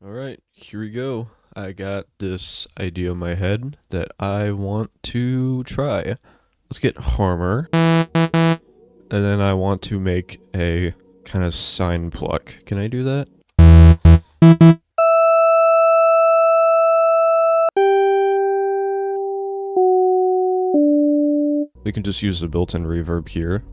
Alright, here we go. I got this idea in my head that I want to try. Let's get Harmer. And then I want to make a kind of sine pluck. Can I do that? We can just use the built-in reverb here.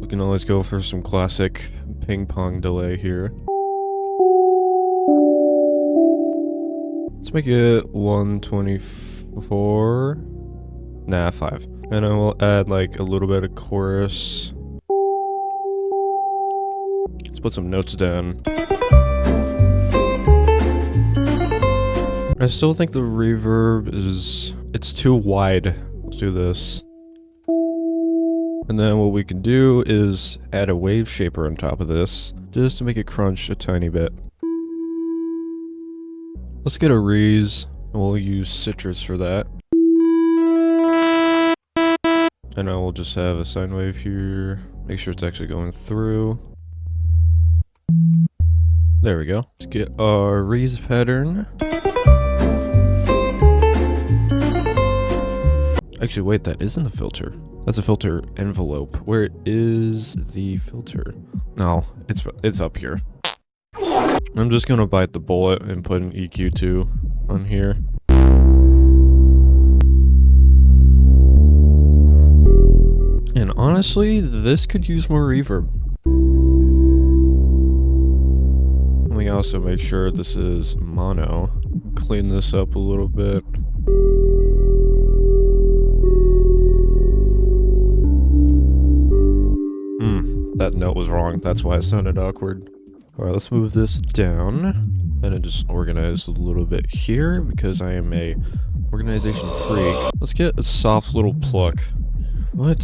We can always go for some classic ping pong delay here. Let's make it 124. Nah, 5. And then we'll add like a little bit of chorus. Let's put some notes down. I still think the reverb it's too wide. Let's do this. And then what we can do is add a wave shaper on top of this, just to make it crunch a tiny bit. Let's get a Reese, and we'll use Citrus for that. And now we'll just have a sine wave here. Make sure it's actually going through. There we go. Let's get our Reese pattern. Actually, wait, that isn't the filter. That's a filter envelope. Where is the filter? No, it's up here. I'm just gonna bite the bullet and put an EQ2 on here. And honestly, this could use more reverb. Let me also make sure this is mono. Clean this up a little bit. That note was wrong. That's why it sounded awkward. Alright, let's move this down. And then just organize a little bit here because I am a organization freak. Let's get a soft little pluck. What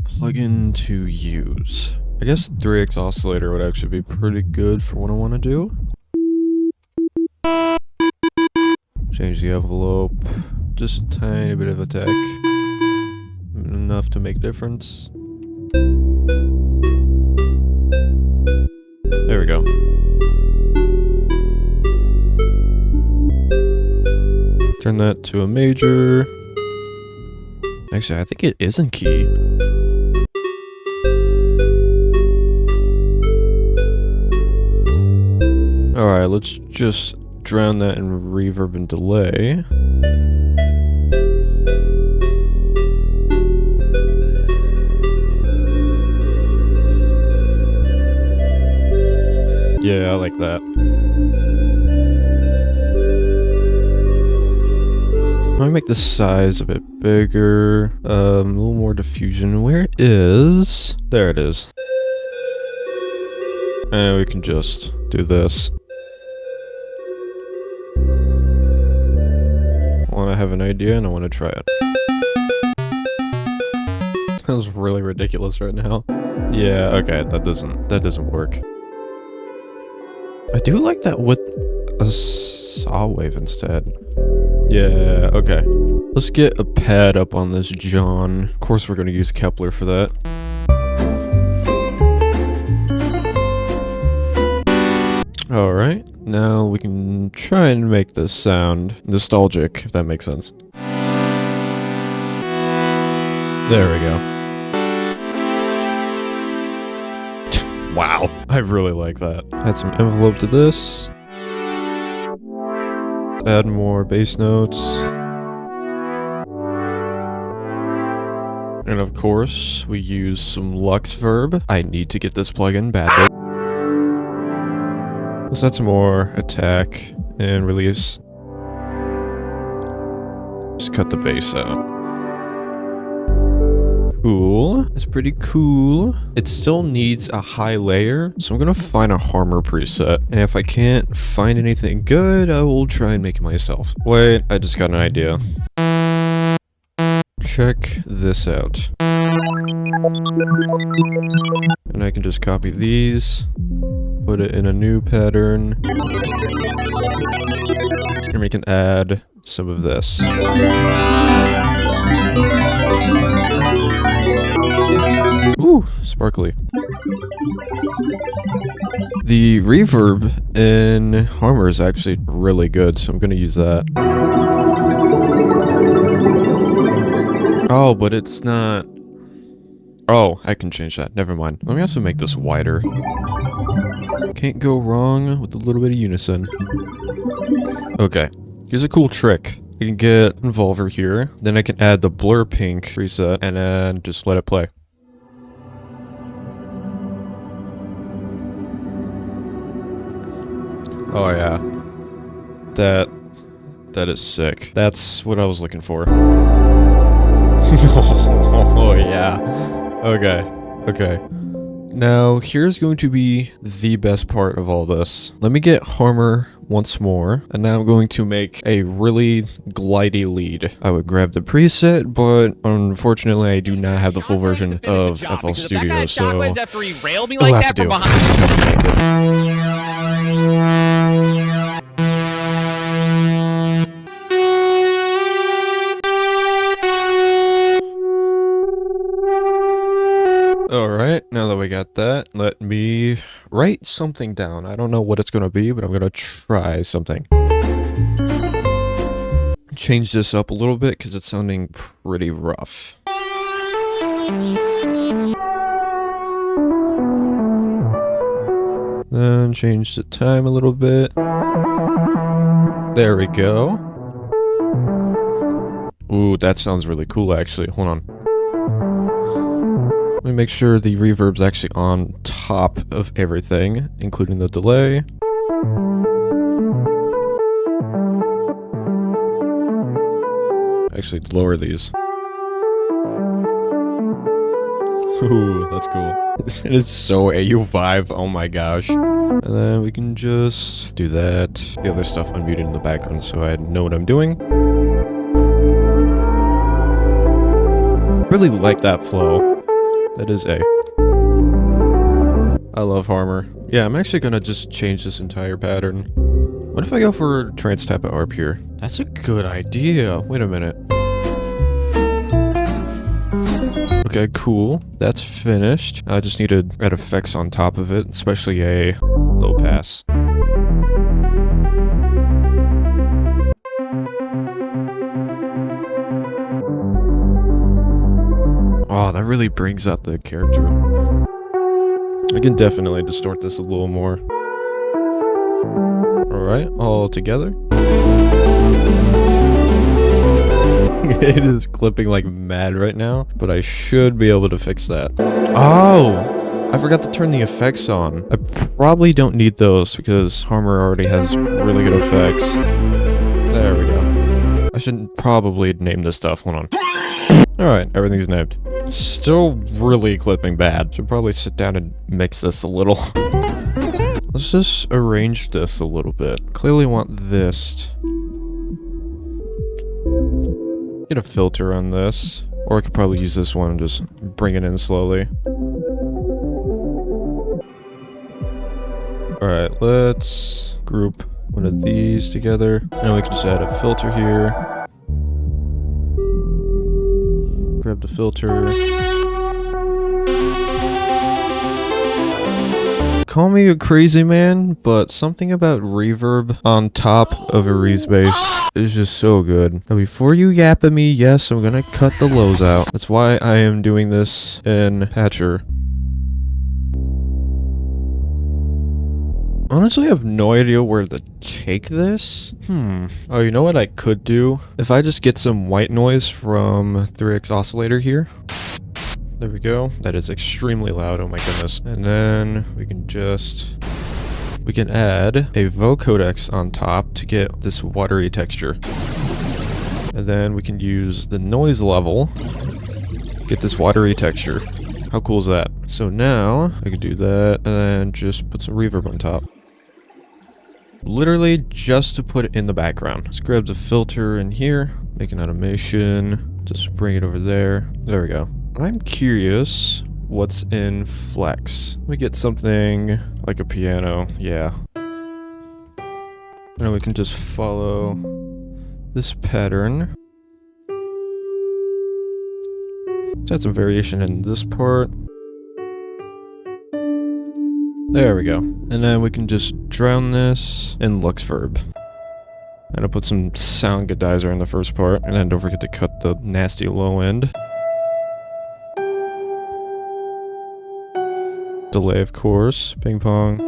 plugin to use? I guess 3x oscillator would actually be pretty good for what I want to do. Change the envelope. Just a tiny bit of attack. Enough to make difference. There we go. Turn that to a major. Actually, I think it is in key. Alright, let's just drown that in reverb and delay. Yeah, I like that. Let me make the size a bit bigger. A little more diffusion. Where is... There it is. And we can just do this. I want to have an idea and I want to try it. That was really ridiculous right now. Yeah, okay, that doesn't work. I do like that with a saw wave instead. Yeah, okay. Let's get a pad up on this John. Of course we're going to use Kepler for that. Alright, now we can try and make this sound nostalgic, if that makes sense. There we go. Wow, I really like that. Add some envelope to this. Add more bass notes. And of course, we use some Lux Verb. I need to get this plugin badly. Let's add some more attack and release. Just cut the bass out. Cool. That's pretty cool. It still needs a high layer, so I'm gonna find a Harmer preset. And if I can't find anything good, I will try and make it myself. Wait, I just got an idea. Check this out. And I can just copy these, put it in a new pattern, and we can add some of this. Ooh, sparkly. The reverb in Harmor is actually really good, so I'm gonna use that. Oh, but it's not... Oh, I can change that. Never mind. Let me also make this wider. Can't go wrong with a little bit of unison. Okay, here's a cool trick. I can get Involver here, then I can add the blur pink preset, and then just let it play. Oh yeah. That is sick. That's what I was looking for. Oh yeah. Okay. Now, here's going to be the best part of all this. Let me get Harmor once more, and now I'm going to make a really glidey lead. I would grab the preset, but unfortunately I do not have the full version of FL Studio, so I'll have to do it. Alright, now that we got that, let me write something down. I don't know what it's going to be, but I'm going to try something. Change this up a little bit because it's sounding pretty rough. Then change the time a little bit. There we go. Ooh, that sounds really cool actually. Hold on. Let me make sure the reverb's actually on top of everything, including the delay. Actually, lower these. Ooh, that's cool. It is so AU5, oh my gosh. And then we can just do that. The other stuff unmuted in the background so I know what I'm doing. Really like that flow. That is A. I love Harmor. Yeah, I'm actually gonna just change this entire pattern. What if I go for trance type of ARP here? That's a good idea. Wait a minute. Okay, cool. That's finished. I just need to add effects on top of it, especially a low pass. Oh, that really brings out the character. I can definitely distort this a little more. Alright, all together. It is clipping like mad right now, but I should be able to fix that. Oh! I forgot to turn the effects on. I probably don't need those because Harmor already has really good effects. There we go. I should probably name this stuff. Hold on. Alright, everything's named. Still really clipping bad. Should probably sit down and mix this a little. Let's just arrange this a little bit. Clearly want this. Get a filter on this. Or I could probably use this one and just bring it in slowly. Alright, let's group one of these together. And we can just add a filter here. Grab the filter. Call me a crazy man, but something about reverb on top of a Reese bass is just so good. Now before you yap at me, yes, I'm gonna cut the lows out. That's why I am doing this in Patcher. Honestly, I have no idea where to take this. Oh, you know what I could do? If I just get some white noise from 3x oscillator here. There we go. That is extremely loud, oh my goodness. And then we can add a vocodex on top to get this watery texture. And then we can use the noise level to get this watery texture. How cool is that? So now I can do that and then just put some reverb on top. Literally just to put it in the background. Let's grab the filter in here, make an automation, just bring it over there. There we go. I'm curious what's in Flex. Let me get something like a piano. Yeah. And we can just follow this pattern. Let's add some variation in this part. There we go. And then we can just drown this in Lux Verb. And I'll put some sound godizer in the first part, and then don't forget to cut the nasty low end. Delay, of course. Ping pong.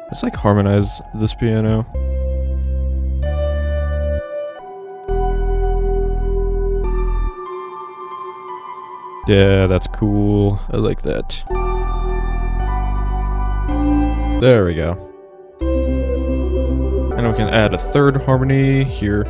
Let's like harmonize this piano. Yeah, that's cool. I like that. There we go. And we can add a third harmony here.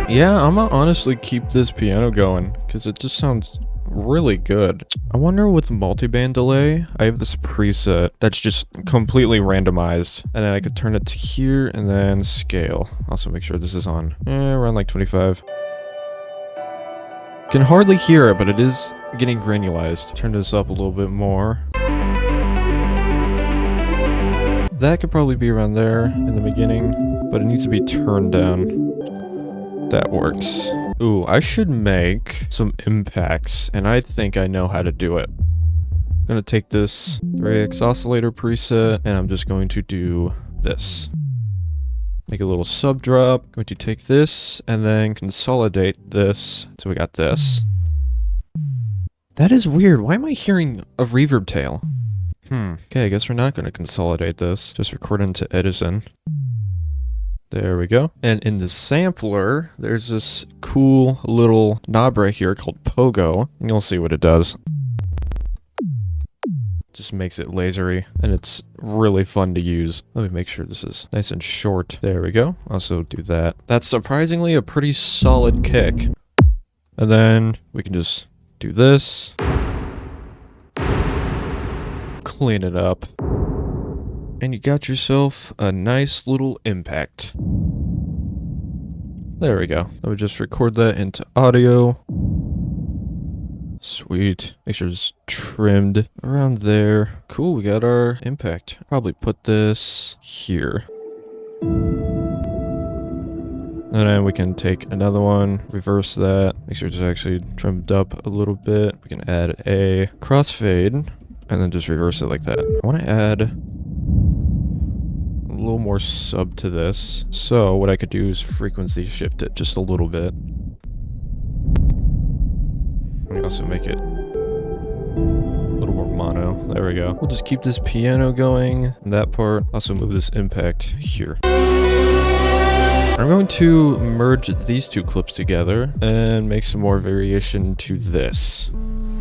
Yeah, I'm gonna honestly keep this piano going, because it just sounds really good. I wonder with multiband delay, I have this preset that's just completely randomized, and then I could turn it to here and then scale. Also make sure this is on around like 25. Can hardly hear it, but it is getting granulized. Turn this up a little bit more. That could probably be around there in the beginning, but it needs to be turned down. That works. Ooh, I should make some impacts, and I think I know how to do it. I'm gonna take this 3x oscillator preset, and I'm just going to do this. Make a little sub drop. Going to take this, and then consolidate this. So we got this. That is weird. Why am I hearing a reverb tail? Okay, I guess we're not gonna consolidate this. Just record into Edison. There we go. And in the sampler, there's this cool little knob right here called Pogo, and you'll see what it does. Just makes it lasery, and it's really fun to use. Let me make sure this is nice and short. There we go. Also do that. That's surprisingly a pretty solid kick. And then we can just do this. Clean it up. And you got yourself a nice little impact. There we go. Let me just record that into audio. Sweet. Make sure it's trimmed around there. Cool, we got our impact. Probably put this here. And then we can take another one, reverse that. Make sure it's actually trimmed up a little bit. We can add a crossfade, and then just reverse it like that. I want to add a little more sub to this. So what I could do is frequency shift it just a little bit. Let me also make it a little more mono. There we go. We'll just keep this piano going in that part. Also move this impact here. I'm going to merge these two clips together and make some more variation to this.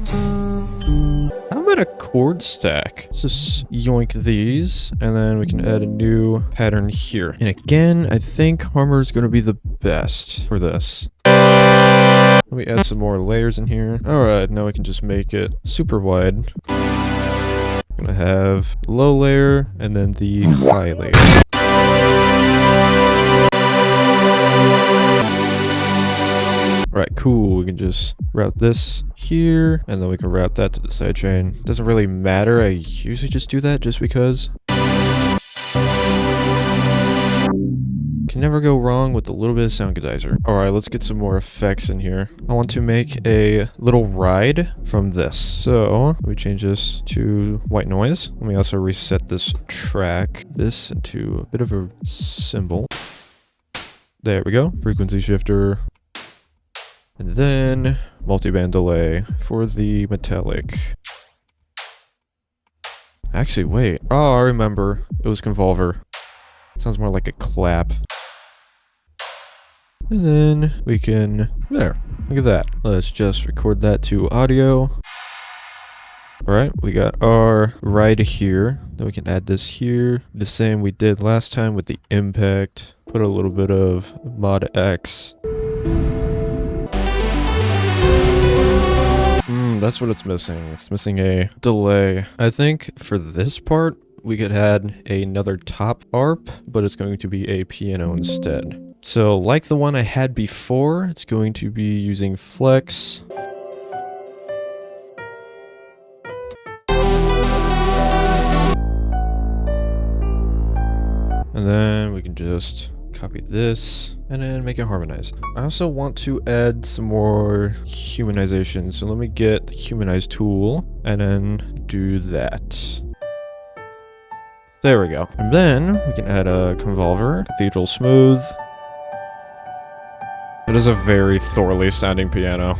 How about a chord stack? Let's just yoink these, and then we can add a new pattern here. And again, I think Harmor is going to be the best for this. Let me add some more layers in here. Alright, now we can just make it super wide. I'm gonna have low layer, and then the high layer. Alright, cool. We can just route this here, and then we can route that to the sidechain. Doesn't really matter. I usually just do that just because. Can never go wrong with a little bit of sound godizer. Alright, let's get some more effects in here. I want to make a little ride from this. So, let me change this to white noise. Let me also reset this track, this into a bit of a cymbal. There we go. Frequency shifter. And then multiband delay for the metallic. Actually, wait. Oh, I remember. It was convolver. Sounds more like a clap. And then we can... There. Look at that. Let's just record that to audio. Alright, we got our ride here. Then we can add this here. The same we did last time with the impact. Put a little bit of mod X. That's what it's missing. It's missing a delay. I think for this part, we could add another top ARP, but it's going to be a piano instead. So like the one I had before, it's going to be using flex. And then we can just Copy this, and then make it harmonize. I also want to add some more humanization, so let me get the humanize tool, and then do that. There we go. And then we can add a convolver, cathedral smooth. It is a very thoroughly sounding piano.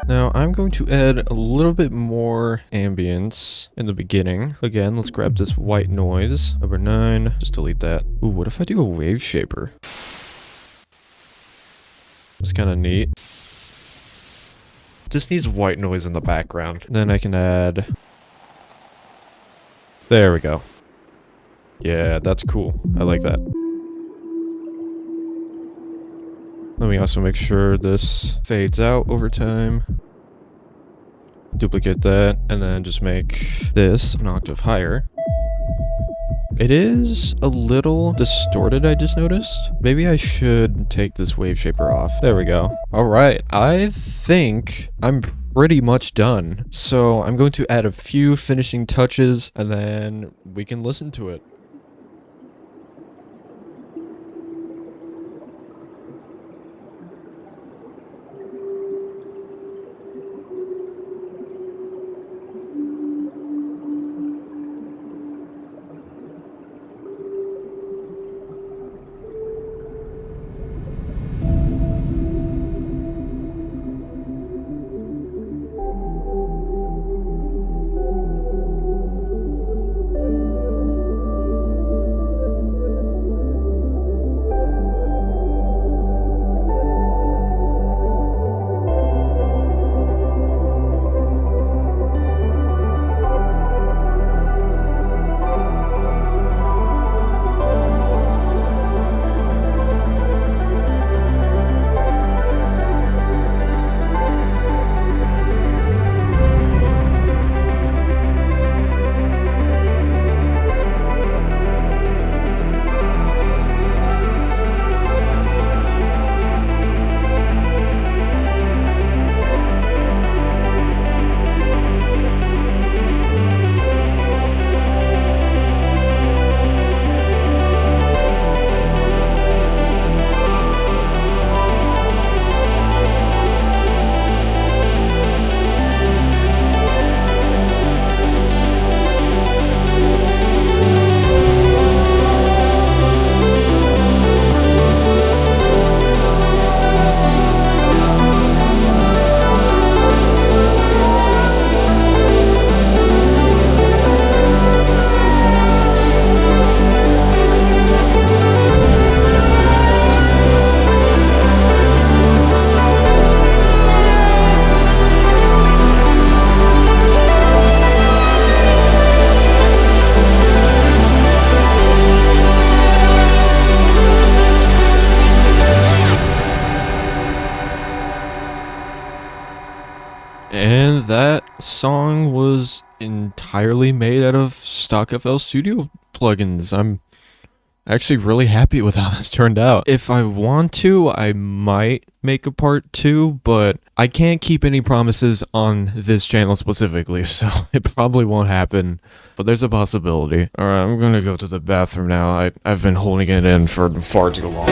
Now I'm going to add a little bit more ambience in the beginning. Again, let's grab this white noise. Number 9, just delete that. Ooh, what if I do a wave shaper? It's kind of neat. Just needs white noise in the background. Then I can add... There we go. Yeah, that's cool. I like that. Let me also make sure this fades out over time. Duplicate that, and then just make this an octave higher. It is a little distorted, I just noticed. Maybe I should take this wave shaper off. There we go. Alright, I think I'm pretty much done. So I'm going to add a few finishing touches, and then we can listen to it. And that song was entirely made out of stock FL Studio plugins. I'm actually really happy with how this turned out. If I want to, I might make a part 2, but I can't keep any promises on this channel specifically, so it probably won't happen, but there's a possibility. Alright, I'm gonna go to the bathroom now. I've been holding it in for far too long.